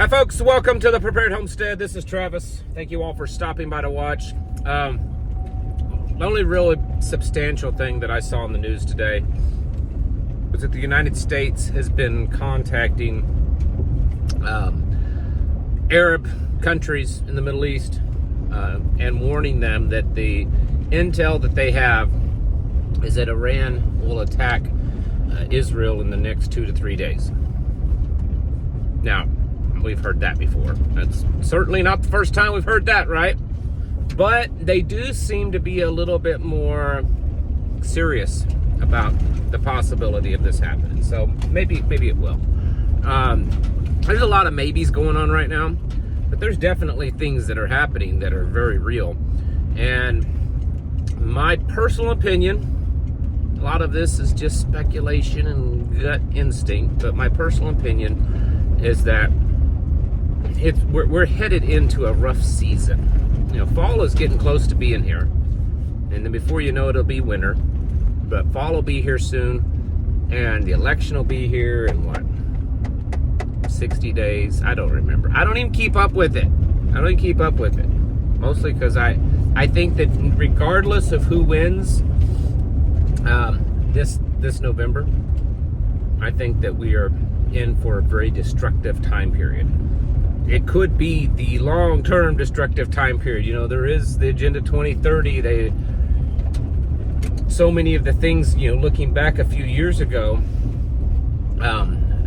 Folks, welcome to the Prepared Homestead. This is Travis. Thank you all for stopping by to watch. The only really substantial thing that I saw in the news today was that the United States has been contacting Arab countries in the Middle East and warning them that the intel that they have is that Iran will attack Israel in the next 2 to 3 days. Now, we've heard that before. That's certainly not the first time we've heard that, right? But they do seem to be a little bit more serious about the possibility of this happening. So maybe it will. There's a lot of maybes going on right now, but there's definitely things that are happening that are very real. And my personal opinion, a lot of this is just speculation and gut instinct, but my personal opinion is that we're headed into a rough season. You know, fall is getting close to being here, and then before you know it, it'll be winter. But fall will be here soon, and the election will be here in what, 60 days? I don't remember. I don't even keep up with it. Mostly because I think that regardless of who wins this November, I think that we are in for a very destructive time period. It could be the long-term destructive time period. You know, there is the Agenda 2030. So many of the things, you know, looking back a few years ago,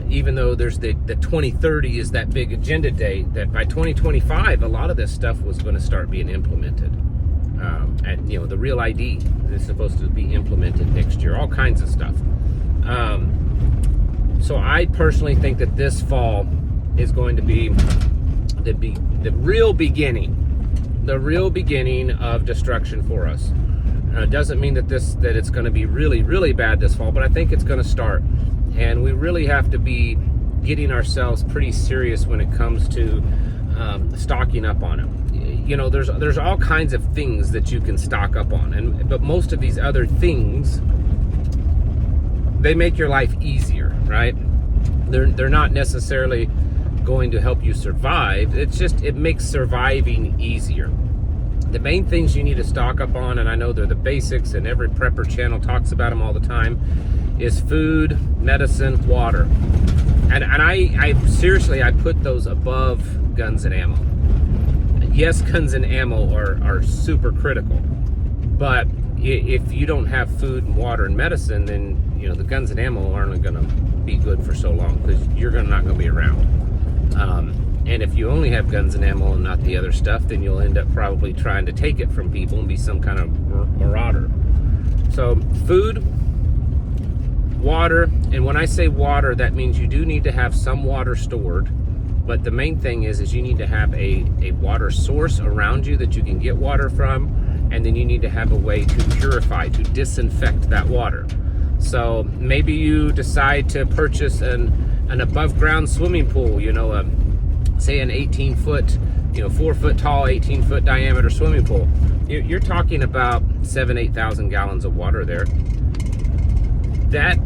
even though there's the 2030 is that big agenda date, that by 2025, a lot of this stuff was going to start being implemented. And, you know, the Real ID is supposed to be implemented next year, all kinds of stuff. So I personally think that this fall is going to be the real beginning of destruction for us. It doesn't mean that it's going to be really, really bad this fall, but I think it's going to start, and we really have to be getting ourselves pretty serious when it comes to stocking up on it. You know, there's all kinds of things that you can stock up on, but most of these other things, they make your life easier, right? They're not necessarily going to help you survive. It makes surviving easier. The main things you need to stock up on, and I know they're the basics, and every prepper channel talks about them all the time, is food, medicine, water. And I seriously, I put those above guns and ammo. Yes, guns and ammo are super critical, but if you don't have food and water and medicine, then, you know, the guns and ammo aren't going to be good for so long, because you're not going to be around. And if you only have guns and ammo and not the other stuff, then you'll end up probably trying to take it from people and be some kind of marauder. So food, water, and when I say water, that means you do need to have some water stored. But the main thing is you need to have a water source around you that you can get water from, and then you need to have a way to purify, to disinfect that water. So maybe you decide to purchase an above ground swimming pool, you know, say an 18-foot, you know, 4-foot tall, 18-foot diameter swimming pool. You're talking about 8,000 gallons of water there. That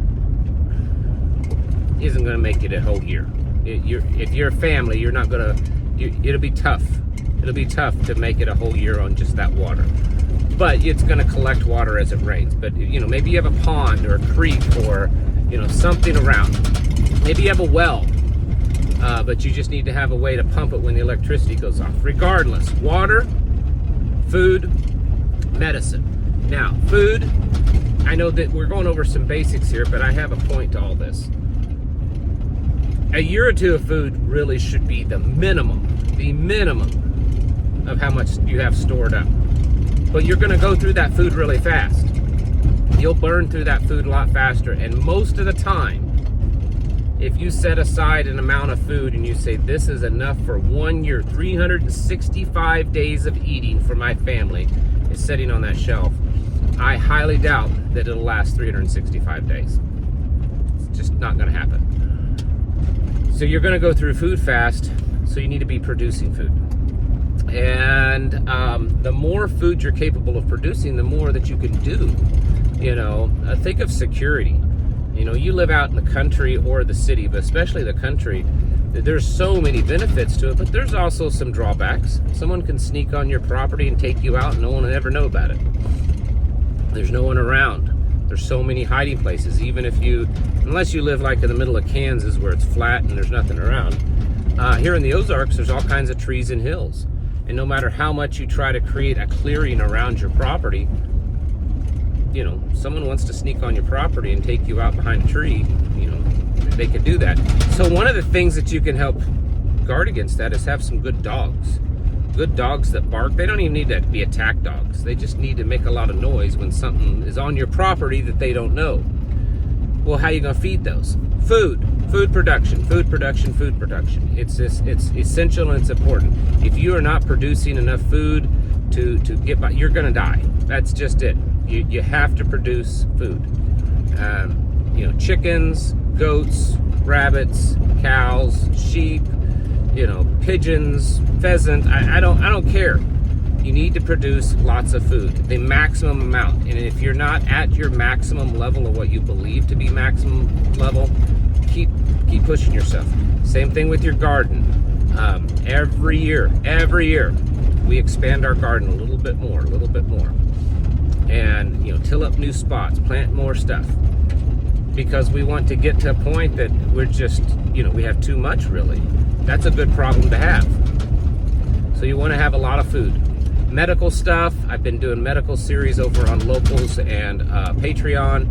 isn't going to make it a whole year. If you're a family, you're not going to, it'll be tough. It'll be tough to make it a whole year on just that water. But it's going to collect water as it rains. But, you know, maybe you have a pond or a creek or, you know, something around. Maybe you have a well, but you just need to have a way to pump it when the electricity goes off. Regardless, water, food, medicine. Now, food, I know that we're going over some basics here, but I have a point to all this. A year or two of food really should be the minimum of how much you have stored up. But you're going to go through that food really fast. You'll burn through that food a lot faster, and most of the time, if you set aside an amount of food and you say, this is enough for 1 year, 365 days of eating for my family, is sitting on that shelf, I highly doubt that it'll last 365 days. It's just not going to happen. So you're going to go through food fast, so you need to be producing food. And the more food you're capable of producing, the more that you can do. You know, think of security. You know, you live out in the country or the city, but especially the country, there's so many benefits to it, but there's also some drawbacks. Someone can sneak on your property and take you out and no one will ever know about it. There's no one around. There's so many hiding places, unless you live like in the middle of Kansas where it's flat and there's nothing around. Here in the Ozarks, there's all kinds of trees and hills. And no matter how much you try to create a clearing around your property, you know, someone wants to sneak on your property and take you out behind a tree, you know, they could do that. So one of the things that you can help guard against that is have some good dogs. Good dogs that bark. They don't even need to be attack dogs. They just need to make a lot of noise when something is on your property that they don't know. Well, how are you going to feed those? Food production. It's essential and it's important. If you are not producing enough food to get by, you're going to die. That's just it. You have to produce food. You know, chickens, goats, rabbits, cows, sheep, you know, pigeons, pheasant. I don't care. You need to produce lots of food, the maximum amount. And if you're not at your maximum level of what you believe to be maximum level, keep pushing yourself. Same thing with your garden. Every year, we expand our garden a little bit more, and you know, till up new spots, plant more stuff, because we want to get to a point that we're just, you know, we have too much. Really, that's a good problem to have. So you want to have a lot of food. Medical stuff, I've been doing medical series over on Locals and Patreon.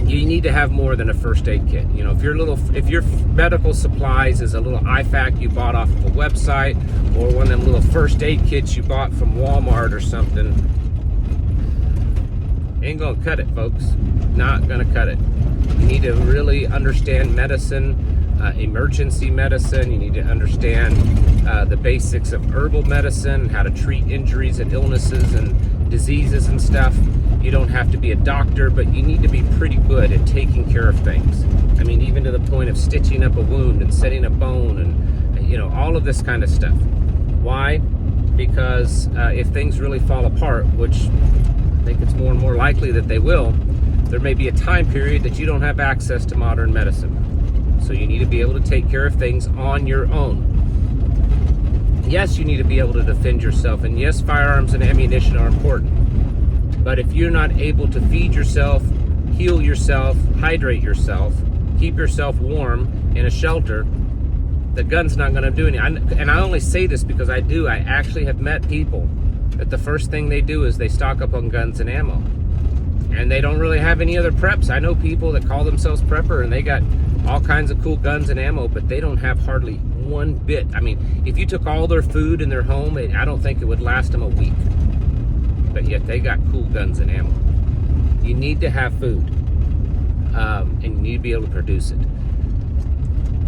You need to have more than a first aid kit. You know, if your medical supplies is a little IFAK you bought off of a website, or one of them little first aid kits you bought from Walmart or something, ain't gonna cut it, folks. Not gonna cut it. You need to really understand medicine, emergency medicine. You need to understand the basics of herbal medicine, how to treat injuries and illnesses and diseases and stuff. You don't have to be a doctor, but you need to be pretty good at taking care of things. I mean, even to the point of stitching up a wound and setting a bone and, you know, all of this kind of stuff. Why? Because if things really fall apart, which I think it's more and more likely that they will, there may be a time period that you don't have access to modern medicine. So you need to be able to take care of things on your own. Yes, you need to be able to defend yourself, and yes, firearms and ammunition are important. But if you're not able to feed yourself, heal yourself, hydrate yourself, keep yourself warm in a shelter, the gun's not going to do anything. And I only say this because I actually have met people that the first thing they do is they stock up on guns and ammo. And they don't really have any other preps. I know people that call themselves prepper and they got all kinds of cool guns and ammo, but they don't have hardly one bit. I mean, if you took all their food in their home, I don't think it would last them a week. But yet they got cool guns and ammo. You need to have food, and you need to be able to produce it.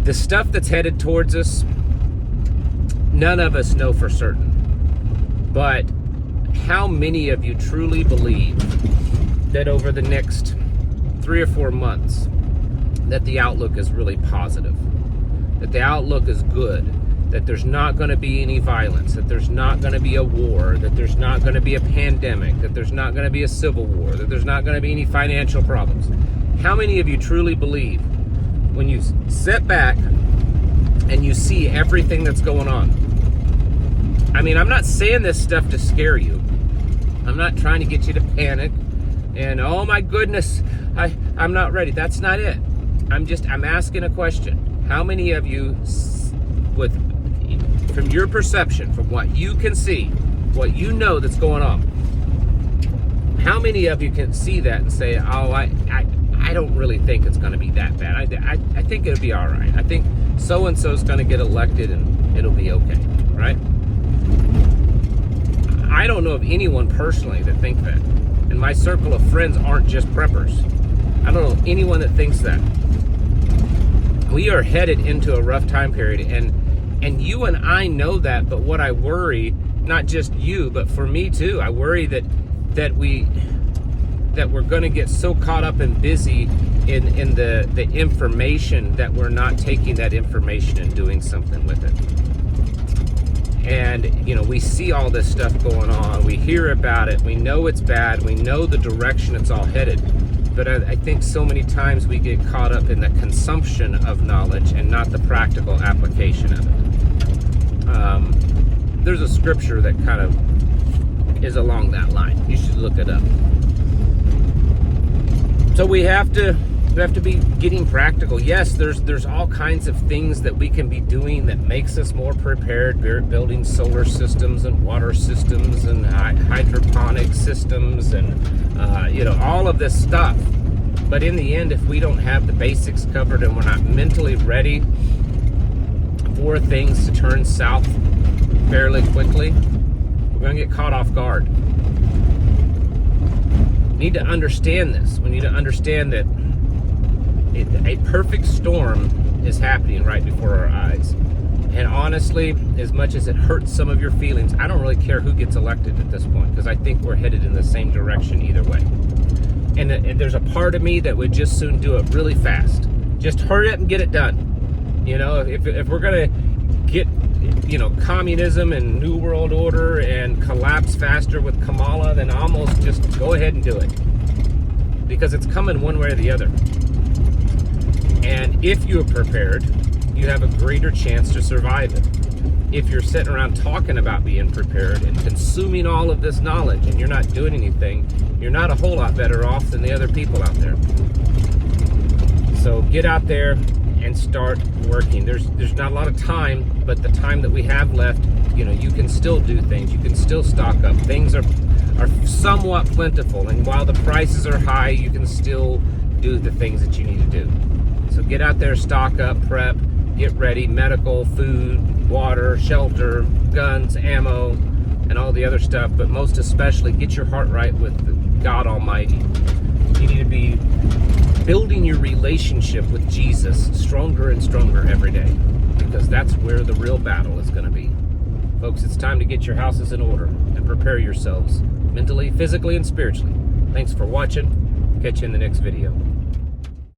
The stuff that's headed towards us, none of us know for certain. But how many of you truly believe that over the next 3 or 4 months that the outlook is really positive, that the outlook is good, that there's not going to be any violence, that there's not going to be a war, that there's not going to be a pandemic, that there's not going to be a civil war, that there's not going to be any financial problems? How many of you truly believe, when you sit back and you see everything that's going on? I mean, I'm not saying this stuff to scare you. I'm not trying to get you to panic and, oh my goodness, I'm not ready. That's not it. I'm asking a question. How many of you, from your perception, from what you can see, what you know that's going on, how many of you can see that and say, oh, I don't really think it's going to be that bad. I think it'll be all right. I think so-and-so's going to get elected and it'll be okay, right? I don't know of anyone personally that think that. And my circle of friends aren't just preppers. I don't know anyone that thinks that. We are headed into a rough time period, and you and I know that, but what I worry, not just you, but for me too, I worry that we're going to get so caught up and busy in the information that we're not taking that information and doing something with it. And, you know, we see all this stuff going on. We hear about it. We know it's bad. We know the direction it's all headed. But I think so many times we get caught up in the consumption of knowledge and not the practical application of it. There's a scripture that kind of is along that line. You should look it up. So we have to be getting practical. Yes, there's all kinds of things that we can be doing that makes us more prepared, building solar systems and water systems and hydroponic systems and all of this stuff. But in the end, if we don't have the basics covered and we're not mentally ready for things to turn south fairly quickly, we're going to get caught off guard. We need to understand this. We need to understand that a perfect storm is happening right before our eyes. And honestly, as much as it hurts some of your feelings, I don't really care who gets elected at this point, because I think we're headed in the same direction either way. And there's a part of me that would just soon do it really fast. Just hurry up and get it done. If we're going to get, communism and New World Order and collapse faster with Kamala, then almost just go ahead and do it. Because it's coming one way or the other. And if you're prepared, you have a greater chance to survive it. If you're sitting around talking about being prepared and consuming all of this knowledge and you're not doing anything, you're not a whole lot better off than the other people out there. So get out there and start working. There's not a lot of time, but the time that we have left, you can still do things. You can still stock up. Things are somewhat plentiful, and while the prices are high, you can still do the things that you need to do. So get out there, stock up, prep, get ready, medical, food, water, shelter, guns, ammo, and all the other stuff. But most especially, get your heart right with God Almighty. You need to be building your relationship with Jesus stronger and stronger every day, because that's where the real battle is going to be. Folks, it's time to get your houses in order and prepare yourselves mentally, physically, and spiritually. Thanks for watching. Catch you in the next video.